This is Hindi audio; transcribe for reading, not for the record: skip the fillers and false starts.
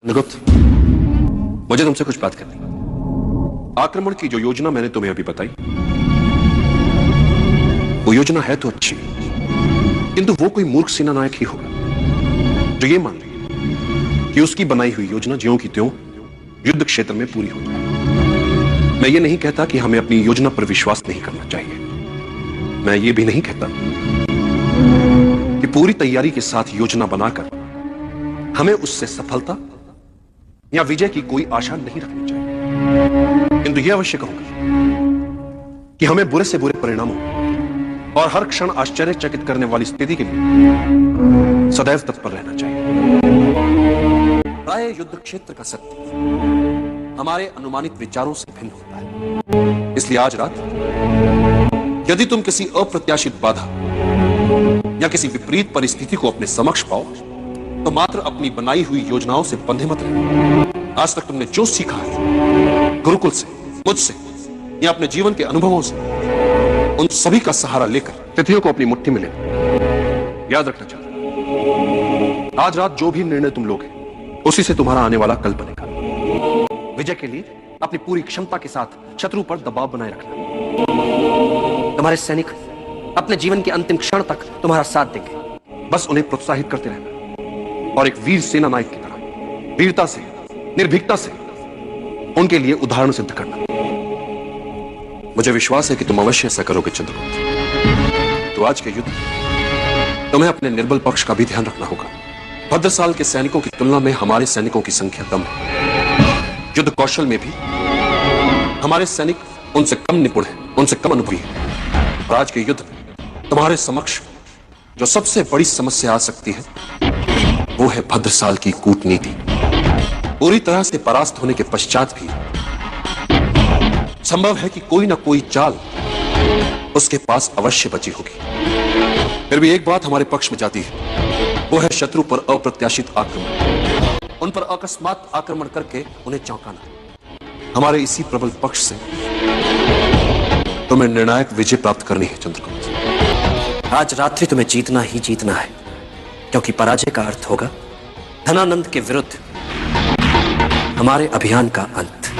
चंद्रगुप्त, मुझे तुमसे कुछ बात करनी। आक्रमण की जो योजना मैंने तुम्हें अभी बताई, वो योजना है तो अच्छी, किंतु वो कोई मूर्ख सेनानायक ही होगा जो ये मान ले कि उसकी बनाई हुई योजना ज्यों की त्यों युद्ध क्षेत्र में पूरी हो जाए। मैं ये नहीं कहता कि हमें अपनी योजना पर विश्वास नहीं करना चाहिए। मैं ये भी नहीं कहता कि पूरी तैयारी के साथ योजना बनाकर हमें उससे सफलता या विजय की कोई आशा नहीं रखनी चाहिए, किंतु यह अवश्य कहूंगा कि हमें बुरे से बुरे परिणामों और हर क्षण आश्चर्यचकित करने वाली स्थिति के लिए सदैव तत्पर रहना चाहिए। प्राय युद्ध क्षेत्र का सत्य हमारे अनुमानित विचारों से भिन्न होता है। इसलिए आज रात यदि तुम किसी अप्रत्याशित बाधा या किसी विपरीत परिस्थिति को अपने समक्ष पाओ तो मात्र अपनी बनाई हुई योजनाओं से बंधे मत रहो। आज तक तुमने जो सीखा है गुरुकुल से, मुझसे या अपने जीवन के अनुभवों से, उन सभी का सहारा लेकर तिथियों को अपनी मुट्ठी में ले याद रखना चाहता। आज रात जो भी निर्णय तुम लोगे उसी से तुम्हारा आने वाला कल बनेगा। विजय के लिए अपनी पूरी क्षमता के साथ शत्रु पर दबाव बनाए रखना। तुम्हारे सैनिक अपने जीवन के अंतिम क्षण तक तुम्हारा साथ देंगे। बस उन्हें प्रोत्साहित करते रहना और एक वीर सेना नायक की तरह वीरता से, निर्भीकता से उनके लिए उदाहरण सिद्ध करना। मुझे विश्वास है कि तुम अवश्य ऐसा करोगे चंद्रगुप्त। तो आज के युद्ध तुम्हें अपने निर्बल पक्ष का भी ध्यान रखना होगा। भद्रसाल के सैनिकों की तुलना में हमारे सैनिकों की संख्या कम है। युद्ध कौशल में भी हमारे सैनिक उनसे कम निपुण हैं, उनसे कम अनुभवी हैं। और आज के युद्ध में तुम्हारे समक्ष जो सबसे बड़ी समस्या आ सकती है वो है भद्रसाल की कूटनीति। पूरी तरह से परास्त होने के पश्चात भी संभव है कि कोई ना कोई चाल उसके पास अवश्य बची होगी। फिर भी एक बात हमारे पक्ष में जाती है, वो है शत्रु पर अप्रत्याशित आक्रमण। उन पर अकस्मात आक्रमण करके उन्हें चौंकाना। हमारे इसी प्रबल पक्ष से तुम्हें निर्णायक विजय प्राप्त करनी है चंद्रगुप्त। आज रात्रि तुम्हें जीतना ही जीतना है, क्योंकि पराजय का अर्थ होगा धनानंद के विरुद्ध हमारे अभियान का अंत।